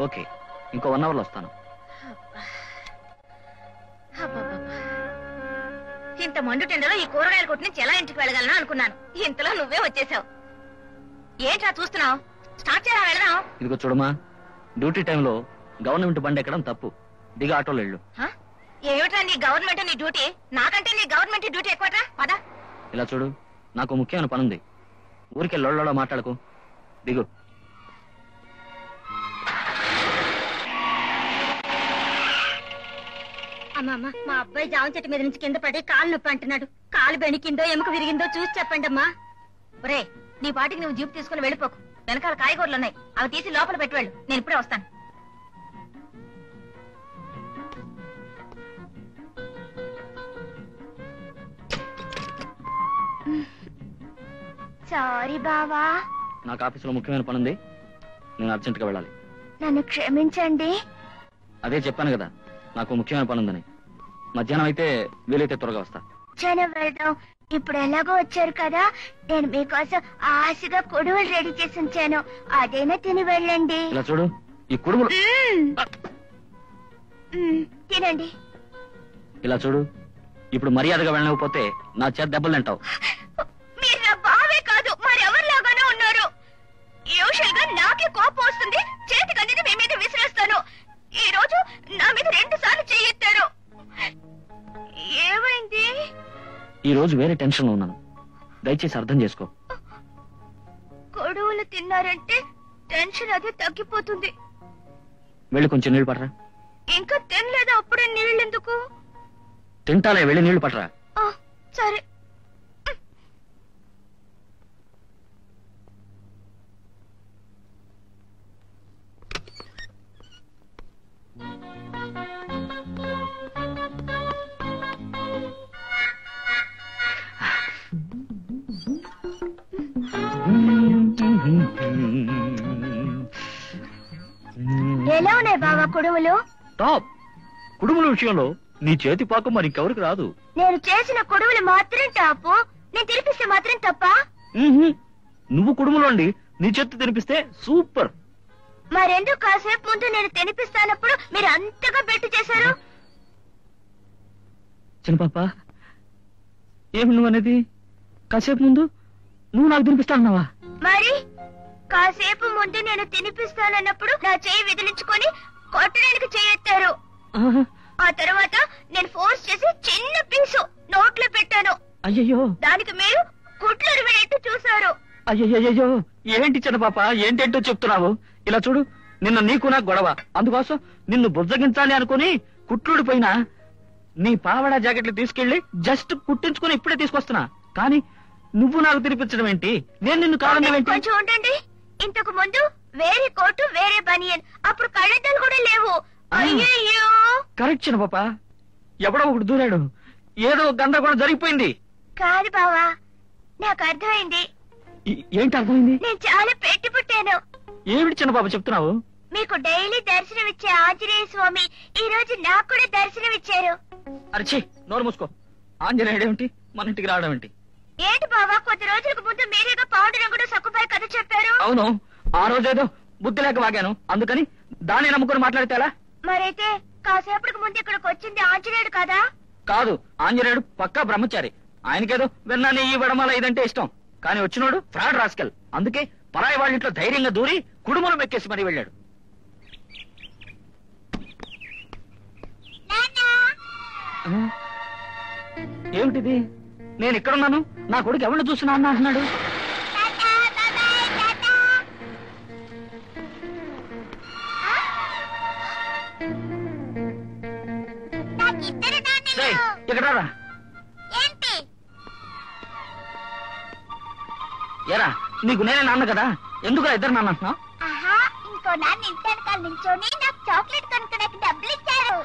Okay, ఇంకో 1 అవర్లో వస్తాను. ఇంత మండుటెండలో ఈ కూరగాయల కొట్టు నుంచి ఎలా ఇంటికి వెళ్ళగలనా అనుకున్నాను. ఇంతలో నువ్వే వచ్చేసావు. ఏంట్రా చూస్తున్నావు? స్టార్ట్ చేయరా, వెళదాం. ఇదిగో చూడమా, డ్యూటీ టైంలో గవర్నమెంట్ బండి ఎక్కడం తప్పు. దిగి ఆటోలో వెళ్ళు. ఏమిట్రా నీ గవర్నమెంట్ నీ డ్యూటీ? నాకంటే నీ గవర్నమెంట్ డ్యూటీ ఎక్కువట్రా. పద. ఇలా చూడు, నాకు ముఖ్యమైన పనుంది. ఊరికే లొళ్ళలో మాట్లాడకు. దిగు. అమ్మమ్మ, మా అబ్బాయి జామ చెట్టు మీద నుంచి కింద పడి కాలు నొప్పి అంటున్నాడు. కాలు బెణికిందో ఎముక విరిగిందో చూసి చెప్పండి అమ్మా. ఒరే, నీ పాటికి నువ్వు జీపు తీసుకుని వెళ్ళిపోకు. వెనకాల కాయగూరలు ఉన్నాయి, అవి తీసి లోపల పెట్టి వెళ్ళు. నేను ఇప్పుడే వస్తాను. సారీ బావా, నాకు ఆఫీసులో ముఖ్యమైన పనుంది, నేను అర్జెంట్ గా వెళ్ళాలి. నన్ను క్షమించండి. అదే చెప్పాను కదా, నాకు ముఖ్యమైన పనుందని. మధ్యాహ్నం అయితే వీలైతే త్వరగా వస్తా. జనం వెళ్దాం. ఇప్పుడు ఎలాగో వచ్చారు కదా, నేను మీకోసం ఆశగా కొడువులు రెడీ చేసి ఉంచాను, అదైనా తిని వెళ్ళండి. ఇలా చూడు, ఈ కుడుములు తినండి. ఇలా చూడు, ఇప్పుడు మర్యాదగా వెళ్ళకపోతే నా చేత దెబ్బలు తింటావు. మీరు నా బావే కాదు, మరెవరిలాగానే ఉన్నారు. యూజువల్ గా నాకే కోపం వస్తుంది, చేతికి అనేది మీ మీద విసిరేస్తాను. ఈ రోజు నా మీద 2 సార్లు చెయ్యెత్తారు. ఏమైంది? ఈ రోజు వేరే టెన్షన్ లో ఉన్నాను, దయచేసి అర్థం చేసుకో. కొడువులు తిన్నారంటే టెన్షన్ అదే తగ్గిపోతుంది. వెళ్ళి కొంచెం నీళ్లు పట్టరా. ఇంకా తినలేదా? అప్పుడే నీళ్ళు ఎందుకు? తింటాలే, వెళ్ళి నీళ్లు పట్టరా. సరే. ఎలా ఉన్నాయి బావా కొడువులు? టాప్. కుడుముల విషయంలో నీ చేతి పాకం మరి ఇంకెవరికి రాదు. నేను చేసిన కొడువులు మాత్రం టాపు, నేను తినిపిస్తే మాత్రం తప్ప. నువ్వు కుడుములోండి నీ చేతి తినిపిస్తే సూపర్. మరెందుకు కాసేపు ముందు నేను తినిపిస్తానప్పుడు మీరు అంతగా బెట్టు చేశారు? చిన్నపాప, ఏమి నువ్వు అనేది? కాసేపు ముందు నువ్వు నాకు తినిపిస్తానన్నావా? మరి కాసేపు ముందు నేను తినిపిస్తానన్నప్పుడు నా చేయి విదిలించుకొని కొట్టడానికి చేయెత్తారు. ఆ తర్వాత నేను ఫోర్స్ చేసి చిన్న పీసు నోట్లో పెట్టాను. అయ్యయ్యో, దానికి మీరు గుడ్లు విడేట్టు చూశారు. అయ్యయ్యో, ఏంటి చిన్నపాప, ఏంటేంటో చెప్తున్నావు? ఇలా చూడు, నిన్న నీకు నాకు గొడవ, అందుకోసం నిన్ను బుజ్జగించాలి అనుకుని కుట్లుడిపోయినా నీ పావడా జాకెట్లు తీసుకెళ్లి జస్ట్ కుట్టించుకుని ఇప్పుడే తీసుకొస్తున్నా. కానీ నువ్వు నాకు తినిపించడం ఏంటి? నేను నిన్ను కారణం ఏంటి? కొంచెం ఉండండి. ఇంతకు ముందు వేరే కోటు వేరే బనియన్, అప్పుడు కళ్ళద్దాలు కూడా లేవు. అయ్యయ్యో. కరెక్ట్ చిన్నపాప, ఎవడో ఒకడు దూరాడు, ఏదో గందరగోళం జరిగిపోయింది. కాదు బావా, నాకు అర్థమైంది. ఏంటి అర్థమైంది? నేను చాలా పెట్టి పుట్టాను. ఏమిటి చిన్నపాప చెప్తున్నావు? మీకు డైలీ దర్శనం ఇచ్చే ఆంజనేయ స్వామి ఈ రోజు నాకు కూడా దర్శనం ఇచ్చారు. అరచి, నోరు మూసుకో. ఆంజనేయుడు ఏమిటి మన ఇంటికి రావడం ఏంటి? ఏంటి బావా, కొద్ది రోజులకు ముందు మీరేగా పాండురంగుడు సక్కుబాయి కథ చెప్పారు. అవును, ఆ రోజేదో బుద్ధి లేక వాగాను, అందుకని దాన్ని నమ్ముకుని మాట్లాడితేలా? మరైతే కాసేపటికి ముందు ఇక్కడికి వచ్చింది ఆంజనేయుడు కదా? కాదు, ఆంజనేయుడు పక్కా బ్రహ్మచారి. ఆయనకేదో విన్నాను ఈ వడమాల ఇదంటే ఇష్టం, కానీ వచ్చినోడు ఫ్రాడ్ రాస్కెల్. అందుకే పరాయి వాళ్ళ ఇంట్లో ధైర్యంగా దూరి కుడుములు మెక్కేసి మరీ వెళ్ళాడు. ఏమిటిది? నేను ఇక్కడున్నాను, నా కొడుకు ఎవరిని చూసినా అన్న అంటున్నాడు. ఇక్కడ రా. ఎరా, నీకు నేనే నాన్న కదా, ఎందుకు ఇద్దరు నాన్న అంటున్నావు? ఇంకో నాన్న ఇంటి వెనకాల నించోని నాకు చాక్లెట్ కొనుక్కోడానికి డబ్బులు ఇచ్చారు.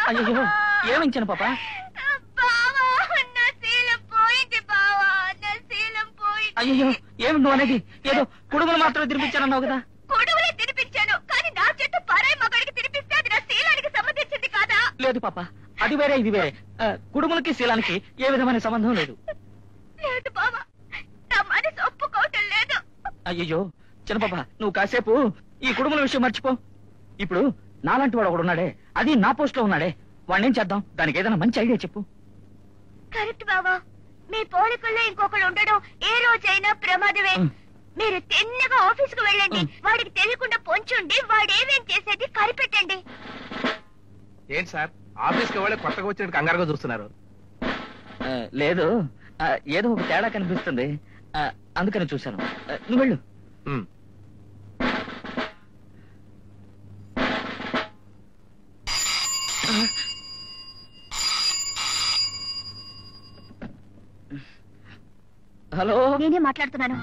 అయ్యో, ఏమించాను పాప? అయ్యో, ఏమి నువ్వు అనేది? ఏదో కుడుములు మాత్రమే తినిపించానన్నావు కదా? కొడుకులే తినిపించాను, కానీ నా చెట్టు పరాయి మగాడికి తినిపిస్తే అది నా శీలానికి సంబంధించింది కాదా? లేదు పాప, అది వేరే ఇది వేరే. కుడుములకి శీలానికి ఏ విధమైన సంబంధం లేదు. లేదు బావా, నా మనసు ఒప్పుకోవటం లేదు. అయ్యో చిన్నపాప నువ్వు కాసేపు ఈ కుటుంబం విషయం మర్చిపో. ఇప్పుడు నాలాంటి వాడు ఒకడు ఉన్నాడే, అది నా పోస్ట్ లో ఉన్నాడే, వాడిని ఏం చేద్దాం? దానికి ఏదైనా మంచి ఐడియా చెప్పు. కరెక్ట్ బావా, మీ పోలికల్లో ఇంకొకడు ఉండడం ఏ రోజైనా ప్రమాదమే. మీరు తిన్నగా ఆఫీస్ కు వెళ్ళండి, వాడికి తెలియకుండా పొంచుండి వాడేమేం చేసేది కనిపెట్టండి. ఏంటి సార్ ఆఫీస్కి వెళ్ళి కొత్తగా వచ్చినట్టు కంగారుగా చూస్తున్నారు? లేదు, ఏదో ఒక తేడా కనిపిస్తుంది, అందుకని చూశాను. నువ్వు వెళ్ళు. హలో, నేనే మాట్లాడుతున్నాను.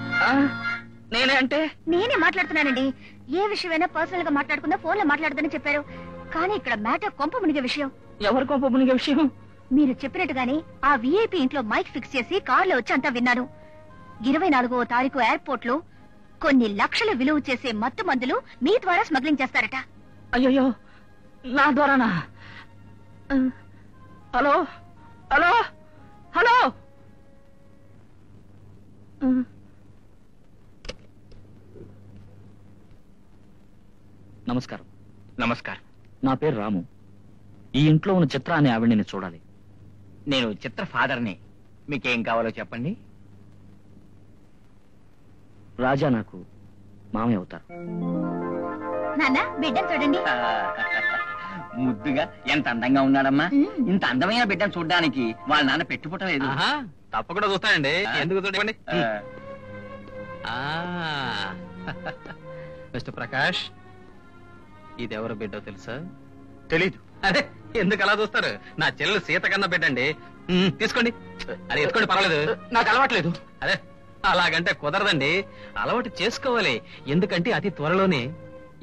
నేనే అంటే నేనే మాట్లాడుతున్నానండి. ఏ విషయమైనా పర్సనల్ గా మాట్లాడుకుందా ఫోన్ లో మాట్లాడదని చెప్పారు, కానీ ఇక్కడ మ్యాటర్ కొంప మునిగే విషయం. ఎవరి కొంప మునిగే విషయం? మీరు చెప్పినట్టుగానే ఆ విఐపి ఇంట్లో మైక్ ఫిక్స్ చేసి కార్లో వచ్చి అంతా విన్నాను. 24వ తారీఖు ఎయిర్పోర్ట్ లో కొన్ని లక్షల విలువ చేసే మత్తు మందులు మీ ద్వారా స్మగ్లింగ్ చేస్తారట. అయ్యో, నా ద్వారానా? Hello hello hello. నమస్కారం. నమస్కారం. నా పేరు రాము. ఈ ఇంట్లో ఉన్న చిత్ర అనే ఆవిడని చూడాలి. నేను చిత్ర ఫాదర్ని. మీకేం కావాలో చెప్పండి. రాజా నాకు మామయ్య అవుతారు. నాన్న బిడ్డను చూడండి. ముద్దుగా ఎంత అందంగా ఉన్నాడమ్మా. ఇంత అందమైన బిడ్డను చూడడానికి వాళ్ళ నాన్న పెట్టుపుట్టలేదు. తప్పకుండా చూస్తానండి. ఎందుకు చూడండి. మిస్టర్ ప్రకాష్, ఇది ఎవరు బిడ్డో తెలుసా? తెలీదు. అదే ఎందుకు అలా చూస్తారు? నా చెల్లెలు సీత కన్నా బిడ్డండి. తీసుకోండి. అదే ఎత్తుకోండి, పర్వాలేదు. నాకు అలవాట్లేదు. అదే అలాగంటే కుదరదండి, అలవాటు చేసుకోవాలి. ఎందుకంటే అతి త్వరలోనే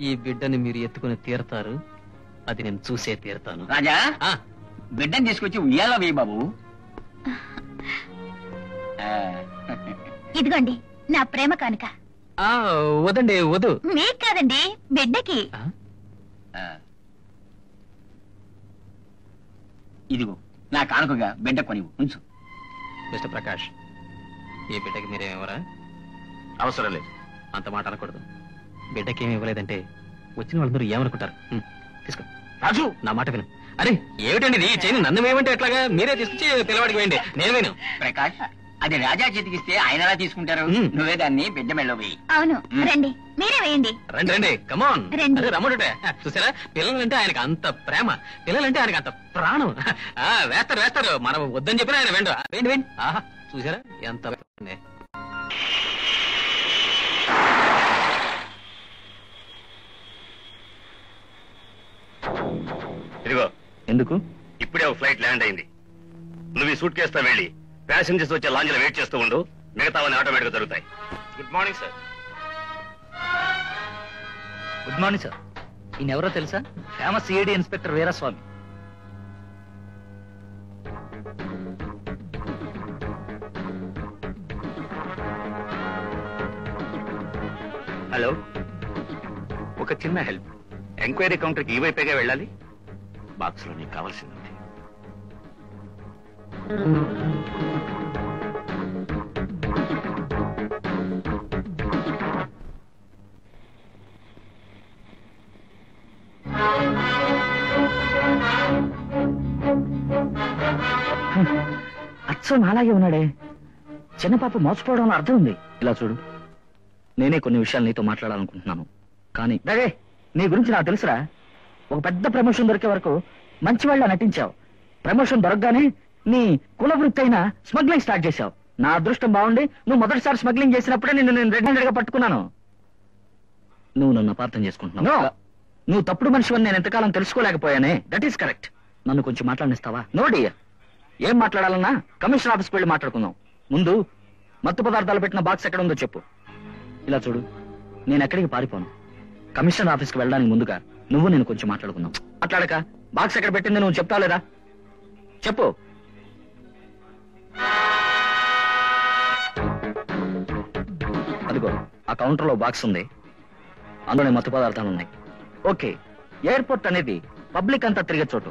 ఈ బిడ్డని మీరు ఎత్తుకుని తీరతారు. అది నేను చూసే తీరతాను. రాజా, బిడ్డని తీసుకొచ్చి ఉయ్యాల వేయి బాబు. ఇదిగోండి నా ప్రేమ కానుక. వదండి, వద్దు. మీకు కాదండి, బిడ్డకి. ఇదిగో నా కానుకగా బిడ్డ కొని ఉంచు. మిస్టర్ ప్రకాష్, ఈ బిడ్డకి మీరేమివ్వరా? అవసరం లేదు. అంత మాట అనకూడదు. బిడ్డకి ఏమి ఇవ్వలేదంటే వచ్చిన వాళ్ళందరూ ఏమనుకుంటారు? తీసుకో. రాజు, నా మాట విను. అరే ఏమిటండి ఇది? చేయను నన్ను వేయమంటే ఎట్లాగా? మీరే తీసుకొచ్చి పిల్లవాడికి వేయండి, నేను వేను. ప్రకాష్, అది రాజా చేతికిస్తే ఆయన ఎలా తీసుకుంటారు? నువ్వే దాన్ని బిడ్డ మెళ్ళో వేయి. అవును, రండి మీరే వేయండి. రండి రండి, కమాన్. రండి. రమ్ముడే. చూసారా, పిల్లలంటే ఆయనకు అంత ప్రేమ, పిల్లలంటే ఆయనకు అంత ప్రాణం. వేస్తారు వేస్తారు, మనం వద్దని చెప్పిన ఆయన వెండు. వేయండి వేయండి. ఆహా, చూసారా ఎంత. ఇదిగో. ఎందుకు? ఇప్పుడే ఒక ఫ్లైట్ ల్యాండ్ అయింది. నువ్వు ఈ సూట్ కేసుతో వెళ్ళి ప్యాసింజర్స్ వచ్చే లాంజ్ లో వెయిట్ చేస్తూ ఉండు. మిగతావన్నీ ఆటోమేటిక్ గా జరుగుతాయి. Good morning sir. Good morning sir. ఈయన ఎవరో తెలుసా? Famous CID inspector Veeraswamy. Hello, ఒక చిన్న హెల్ప్. ఎంక్వైరీ కౌంటర్కి ఈ వైపేగా వెళ్ళాలి. బాక్స్ లో నీకు కావాల్సింది. అచ్చం అలాగే ఉన్నాడే. చిన్న పాప మోసపోవడంలో అర్థం ఉంది. ఇలా చూడు, నేనే కొన్ని విషయాలు నీతో మాట్లాడాలనుకుంటున్నాను. కానీ అదే నీ గురించి నాకు తెలుసురా. ఒక పెద్ద ప్రమోషన్ దొరికే వరకు మంచివాళ్ళ నటించావు. ప్రమోషన్ దొరకగానే నీ కుల వృత్తి అయిన స్మగ్లింగ్ స్టార్ట్ చేశావు. నా అదృష్టం బాగుండి నువ్వు మొదటిసారి స్మగ్లింగ్ చేసినప్పుడే నేను రెడ్ హ్యాండెడ్ గా పట్టుకున్నాను. నువ్వు నన్ను అపార్థం చేసుకుంటున్నావు. నువ్వు తప్పుడు మనిషివని నేను ఎంతకాలం తెలుసుకోలేకపోయానే. That is correct. నన్ను కొంచెం మాట్లాడిస్తావా? No dear. ఏం మాట్లాడాలన్నా కమిషనర్ ఆఫీస్కి వెళ్ళి మాట్లాడుకుందాం. ముందు మత్తు పదార్థాలు పెట్టిన బాక్స్ ఎక్కడ ఉందో చెప్పు. ఇలా చూడు, నేను ఎక్కడికి పారిపోను. కమిషనర్ ఆఫీస్కి వెళ్ళడానికి ముందుగా నువ్వు నేను కొంచెం మాట్లాడుకుందాం. మాట్లాడక బాక్స్ ఎక్కడ పెట్టింది నువ్వు చెప్తావు లేదా? చెప్పు. అదిగో ఆ కౌంటర్ లో బాక్స్ ఉంది, అందులోనే మత్తు పదార్థాలు ఉన్నాయి. ఓకే, ఎయిర్పోర్ట్ అనేది పబ్లిక్ అంతా తిరిగే చోటు.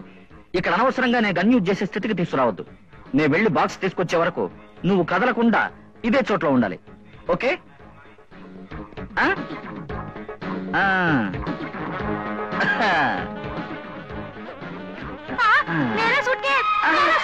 ఇక్కడ అనవసరంగా నేను గన్ యూజ్ చేసే స్థితికి తీసుకురావద్దు. నేను వెళ్లి బాక్స్ తీసుకొచ్చే వరకు నువ్వు కదలకుండా ఇదే చోట్లో ఉండాలి. ఓకే? ఆ? ఆ. मेरा सूटकेस